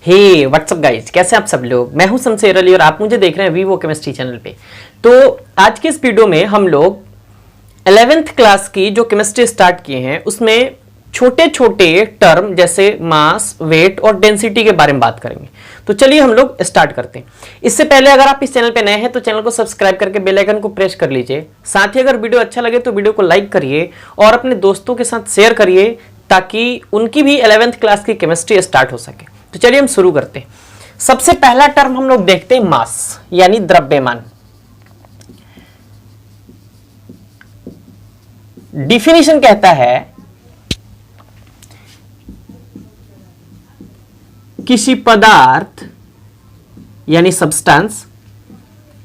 हे WhatsApp guys, कैसे आप सब लोग। मैं हूं शमशेर अली और आप मुझे देख रहे हैं वीवो केमिस्ट्री चैनल पे। तो आज के इस वीडियो में हम लोग 11th क्लास की जो केमिस्ट्री स्टार्ट किए हैं उसमें छोटे छोटे टर्म जैसे मास, वेट और डेंसिटी के बारे में बात करेंगे। तो चलिए हम लोग स्टार्ट करते हैं। इससे पहले अगर आप इस चैनल पे नए हैं तो चैनल को सब्सक्राइब करके बेल आइकन को प्रेस कर लीजिए। साथ ही अगर वीडियो अच्छा लगे तो वीडियो को लाइक करिए और अपने दोस्तों के साथ शेयर करिए ताकि उनकी भी 11th क्लास की केमिस्ट्री स्टार्ट हो सके। तो चलिए हम शुरू करते हैं। सबसे पहला टर्म हम लोग देखते हैं मास यानी द्रव्यमान। डिफिनेशन कहता है किसी पदार्थ यानी सब्सटेंस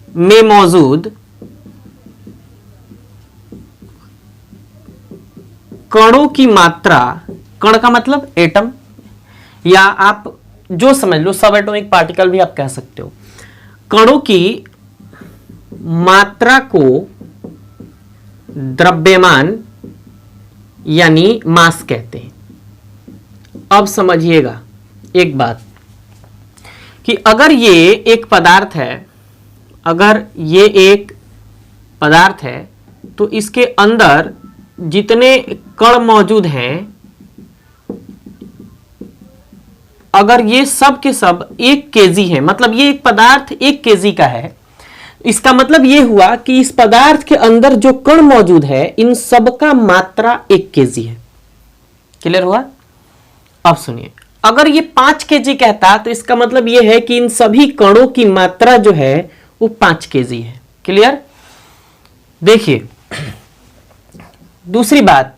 में मौजूद कणों की मात्रा, कण का मतलब एटम या आप जो समझ लो सब एटॉमिक पार्टिकल भी आप कह सकते हो, कणों की मात्रा को द्रव्यमान यानी मास कहते हैं। अब समझिएगा एक बात कि अगर ये एक पदार्थ है, अगर ये एक पदार्थ है तो इसके अंदर जितने कण मौजूद हैं, अगर ये सब के सब 1 केजी है, मतलब ये एक पदार्थ 1 केजी का है, इसका मतलब ये हुआ कि इस पदार्थ के अंदर जो कण मौजूद है इन सब का मात्रा 1 केजी है। क्लियर हुआ? अब सुनिए, अगर ये 5 केजी कहता तो इसका मतलब ये है कि इन सभी कणों की मात्रा जो है वो 5 केजी है। क्लियर? देखिए दूसरी बात,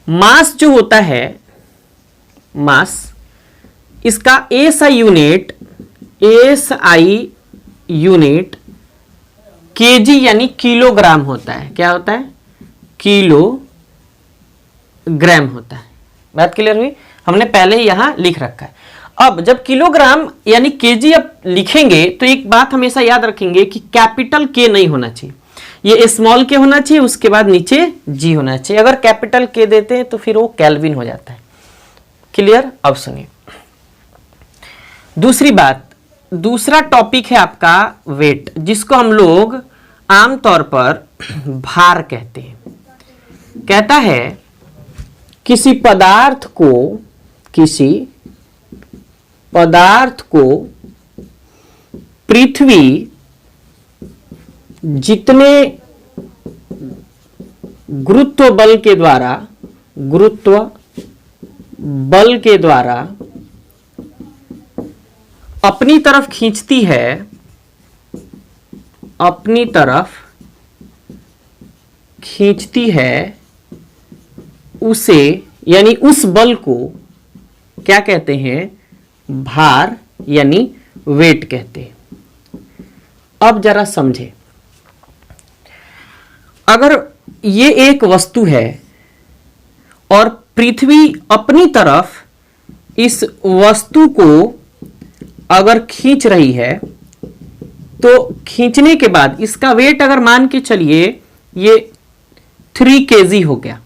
मास जो होता है, मास, इसका एसआई यूनिट केजी यानी किलोग्राम होता है। क्या होता है? किलोग्राम होता है। बात क्लियर हुई? हमने पहले ही यहां लिख रखा है। अब जब किलोग्राम यानी केजी अब लिखेंगे तो एक बात हमेशा याद रखेंगे कि कैपिटल के नहीं होना चाहिए, ये स्मॉल के होना चाहिए, उसके बाद नीचे जी होना चाहिए। अगर कैपिटल के देते हैं तो फिर वो केल्विन हो जाता है। क्लियर? अब सुनिए दूसरी बात, दूसरा टॉपिक है आपका वेट, जिसको हम लोग आमतौर पर भार कहते हैं। कहता है किसी पदार्थ को पृथ्वी जितने गुरुत्व बल के द्वारा अपनी तरफ खींचती है उसे यानी उस बल को क्या कहते हैं? भार यानी वेट कहते हैं। अब जरा समझे, अगर ये एक वस्तु है और पृथ्वी अपनी तरफ इस वस्तु को अगर खींच रही है तो खींचने के बाद इसका वेट अगर मान के चलिए ये 3 केजी हो गया,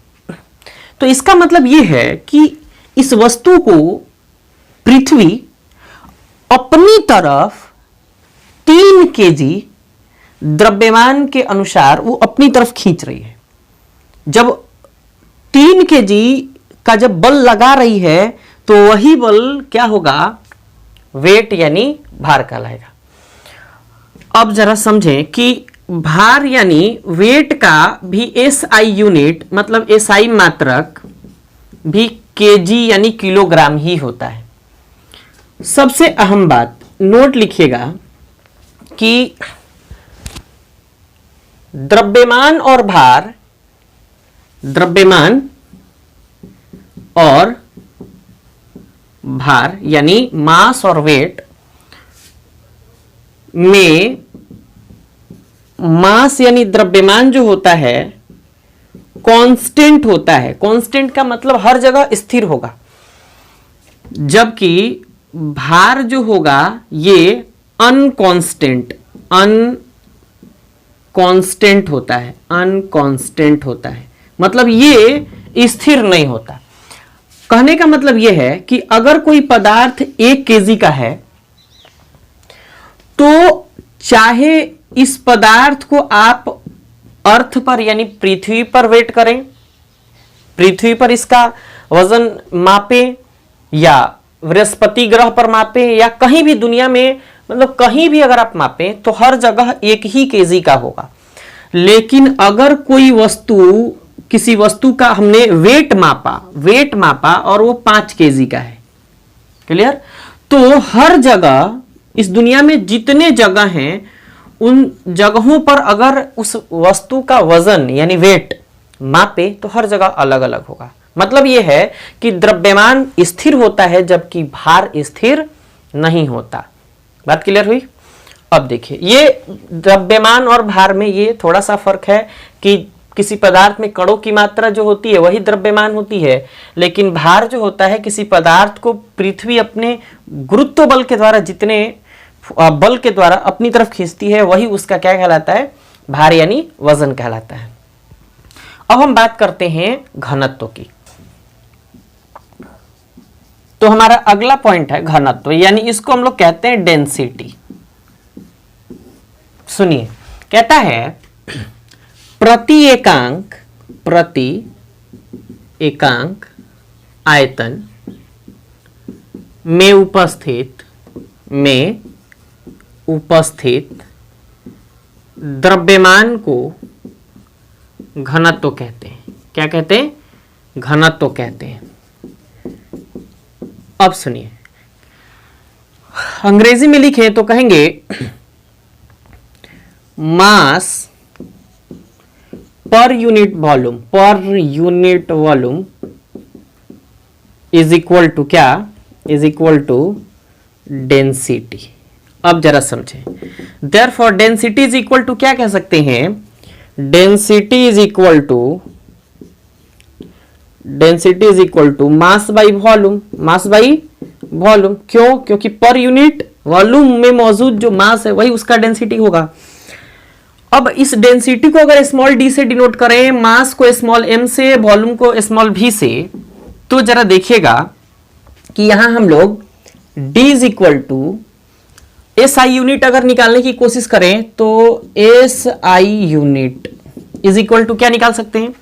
तो इसका मतलब ये है कि इस वस्तु को पृथ्वी अपनी तरफ 3 केजी द्रव्यमान के अनुसार वो अपनी तरफ खींच रही है। जब 3 केजी का जब बल लगा रही है तो वही बल क्या होगा? वेट यानी भार कहलाएगा। अब जरा समझें कि भार यानी वेट का भी एसआई यूनिट मतलब एसआई मात्रक भी केजी यानी किलोग्राम ही होता है। सबसे अहम बात नोट लिखिएगा कि द्रव्यमान और भार यानी मास और वेट में मास यानी द्रव्यमान जो होता है कांस्टेंट होता है। कांस्टेंट का मतलब हर जगह स्थिर होगा, जबकि भार जो होगा ये अनकांस्टेंट होता है, मतलब ये स्थिर नहीं होता। कहने का मतलब यह है कि अगर कोई पदार्थ 1 केजी का है तो चाहे इस पदार्थ को आप अर्थ पर यानी पृथ्वी पर वेट करें, पृथ्वी पर इसका वजन मापें, या बृहस्पति ग्रह पर मापें, या कहीं भी दुनिया में, मतलब कहीं भी अगर आप मापें तो हर जगह 1 ही केजी का होगा। लेकिन अगर कोई वस्तु, किसी वस्तु का हमने वेट मापा और वो 5 केजी का है, क्लियर, तो हर जगह इस दुनिया में जितने जगह हैं उन जगहों पर अगर उस वस्तु का वजन यानी वेट मापे तो हर जगह अलग अलग होगा। मतलब यह है कि द्रव्यमान स्थिर होता है जबकि भार स्थिर नहीं होता। बात क्लियर हुई? अब देखिए, ये द्रव्यमान और भार में ये थोड़ा सा फर्क है कि किसी पदार्थ में कणों की मात्रा जो होती है वही द्रव्यमान होती है, लेकिन भार जो होता है किसी पदार्थ को पृथ्वी अपने गुरुत्व बल के द्वारा, जितने बल के द्वारा अपनी तरफ खींचती है, वही उसका क्या कहलाता है? भार यानी वजन कहलाता है। अब हम बात करते हैं घनत्व की। तो हमारा अगला पॉइंट है घनत्व, यानी इसको हम लोग कहते हैं डेंसिटी। सुनिए, कहता है प्रति एकांक आयतन में उपस्थित द्रव्यमान को घनत्व कहते हैं। क्या कहते हैं? घनत्व कहते हैं। अब सुनिए, अंग्रेजी में लिखे तो कहेंगे mass per unit volume is equal to क्या? Is equal to density. अब जरा समझें, therefore density is equal to क्या कह सकते हैं? Density is equal to mass by volume. क्यों? क्योंकि पर यूनिट वॉल्यूम में मौजूद जो मास है वही उसका डेंसिटी होगा। अब इस डेंसिटी को अगर स्मॉल डी से डिनोट करें, मास को स्मॉल एम से, वॉल्यूम को स्मॉल वी से, तो जरा देखिएगा कि यहां हम लोग D is equal to SI unit अगर निकालने की कोशिश करें तो SI unit is equal to क्या निकाल सकते हैं?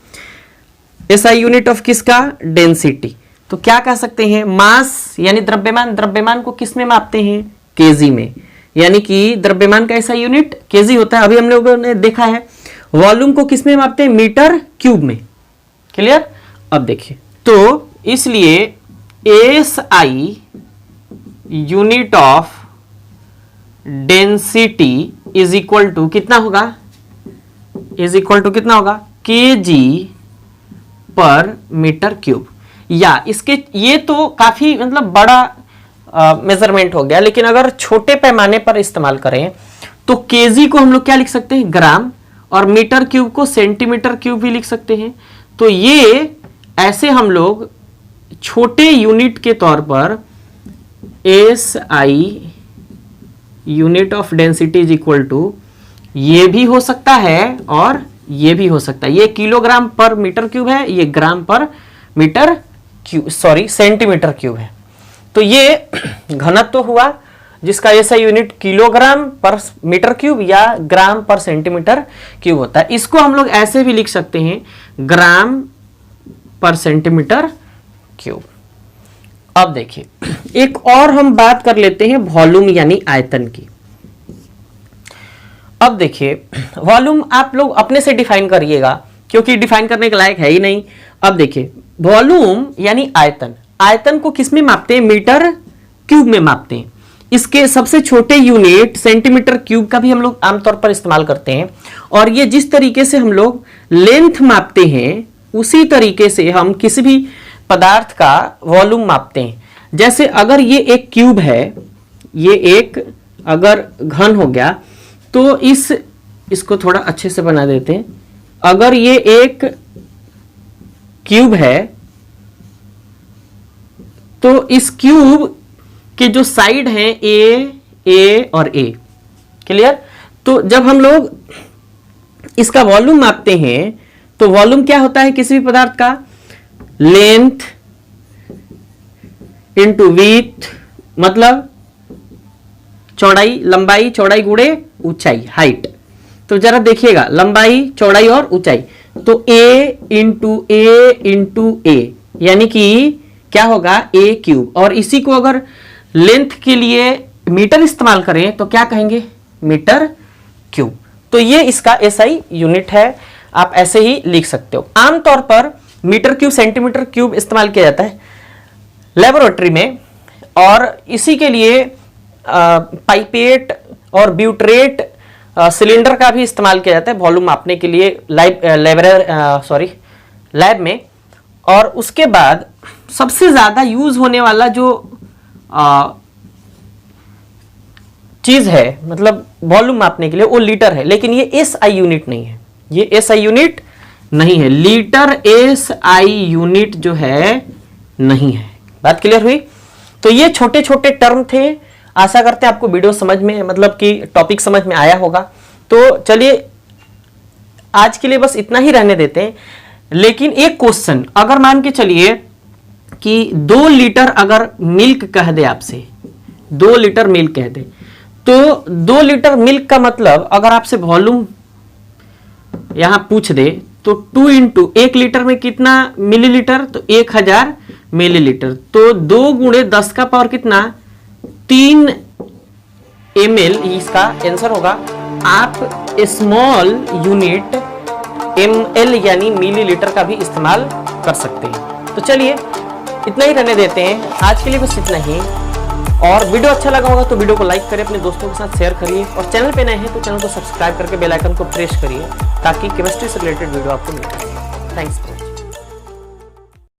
SI यूनिट ऑफ किसका? डेंसिटी। तो क्या कह सकते हैं? मास यानी द्रव्यमान को किस में मापते हैं? केजी में, यानी कि द्रव्यमान का SI यूनिट केजी होता है, अभी हम लोगों ने देखा है। वॉल्यूम को किस में मापते हैं? मीटर क्यूब में। क्लियर? अब देखिए, तो इसलिए SI unit of density is equal to कितना होगा? इज इक्वल टू कितना होगा? केजी पर मीटर क्यूब। या इसके, ये तो काफी मतलब बड़ा मेजरमेंट हो गया, लेकिन अगर छोटे पैमाने पर इस्तेमाल करें तो केजी को हम लोग क्या लिख सकते हैं? ग्राम, और मीटर क्यूब को सेंटीमीटर क्यूब भी लिख सकते हैं। तो ये ऐसे हम लोग छोटे यूनिट के तौर पर SI unit of density is equal to, ये भी हो सकता है और ये भी हो सकता है। ये किलोग्राम पर मीटर क्यूब है, ये ग्राम पर metre cube, sorry centimetre cube है। तो ये घनत्व हुआ जिसका SI यूनिट किलोग्राम पर मीटर क्यूब या ग्राम पर सेंटीमीटर क्यूब होता है। इसको हम लोग ऐसे भी लिख सकते हैं, ग्राम पर सेंटीमीटर क्यूब। अब देखिए, एक और हम बात कर लेते हैं वॉल्यूम यानी आयतन की। अब देखिए, वॉल्यूम आप लोग अपने से डिफाइन करिएगा क्योंकि डिफाइन करने के लायक है ही नहीं। अब देखिए, वॉल्यूम यानी आयतन को किस में मापते हैं? मीटर क्यूब में मापते हैं। इसके सबसे छोटे यूनिट सेंटीमीटर क्यूब का भी हम लोग आमतौर पर इस्तेमाल करते हैं। और ये जिस तरीके से हम लोग लेंथ मापते हैं उसी तरीके से हम किसी भी पदार्थ का वॉल्यूम मापते हैं। जैसे अगर ये एक क्यूब है, ये एक अगर घन हो गया तो इसको थोड़ा अच्छे से बना देते हैं। अगर ये एक क्यूब है तो इस क्यूब के जो साइड हैं ए और ए, क्लियर? तो जब हम लोग इसका वॉल्यूम मापते हैं तो वॉल्यूम क्या होता है किसी भी पदार्थ का? लेंथ इंटू विथ, मतलब चौड़ाई, लंबाई, चौड़ाई गुणे ऊंचाई, हाइट। तो जरा देखिएगा, लंबाई, चौड़ाई और ऊंचाई, तो ए इंटू ए यानी कि क्या होगा, ए क्यूब। और इसी को अगर लेंथ के लिए मीटर इस्तेमाल करें तो क्या कहेंगे, मीटर क्यूब। तो ये इसका एसआई यूनिट है, आप ऐसे ही लिख सकते हो। आमतौर पर मीटर क्यूब, सेंटीमीटर क्यूब इस्तेमाल किया जाता है लेबोरेटरी में, और इसी के लिए पाइपेट और ब्यूटरेट सिलेंडर का भी इस्तेमाल किया जाता है वॉल्यूम मापने के लिए लैब में। और उसके बाद सबसे ज्यादा यूज होने वाला जो चीज है, मतलब वॉल्यूम मापने के लिए, वो लीटर है। लेकिन ये एसआई यूनिट नहीं है, ये एसआई यूनिट नहीं है, लीटर एसआई यूनिट जो है नहीं है। बात क्लियर हुई? तो ये छोटे छोटे टर्म थे, आशा करते हैं आपको वीडियो समझ में, मतलब कि टॉपिक समझ में आया होगा। तो चलिए आज के लिए बस इतना ही रहने देते हैं। लेकिन एक क्वेश्चन, अगर मान के चलिए कि 2 लीटर अगर मिल्क कह दे आपसे, 2 लीटर मिल्क कह दे, तो 2 लीटर मिल्क का मतलब अगर आपसे वॉल्यूम यहां पूछ दे तो 2 इंटू 1 लीटर में कितना मिलीलीटर, तो 1000 मिलीलीटर। तो 2 गुणे 10 का पावर कितना, 3 ml इसका आंसर होगा। आप स्मॉल यूनिट ml यानी मिलीलीटर का भी इस्तेमाल कर सकते हैं। तो चलिए इतना ही रहने देते हैं आज के लिए, बस इतना ही। और वीडियो अच्छा लगा होगा तो वीडियो को लाइक करिए, अपने दोस्तों के साथ शेयर करिए, और चैनल पे नए हैं तो चैनल को सब्सक्राइब करके बेल आइकन को प्रेस करिए ताकि केमिस्ट्री से रिलेटेड वीडियो आपको मिल जाए। थैंक्स।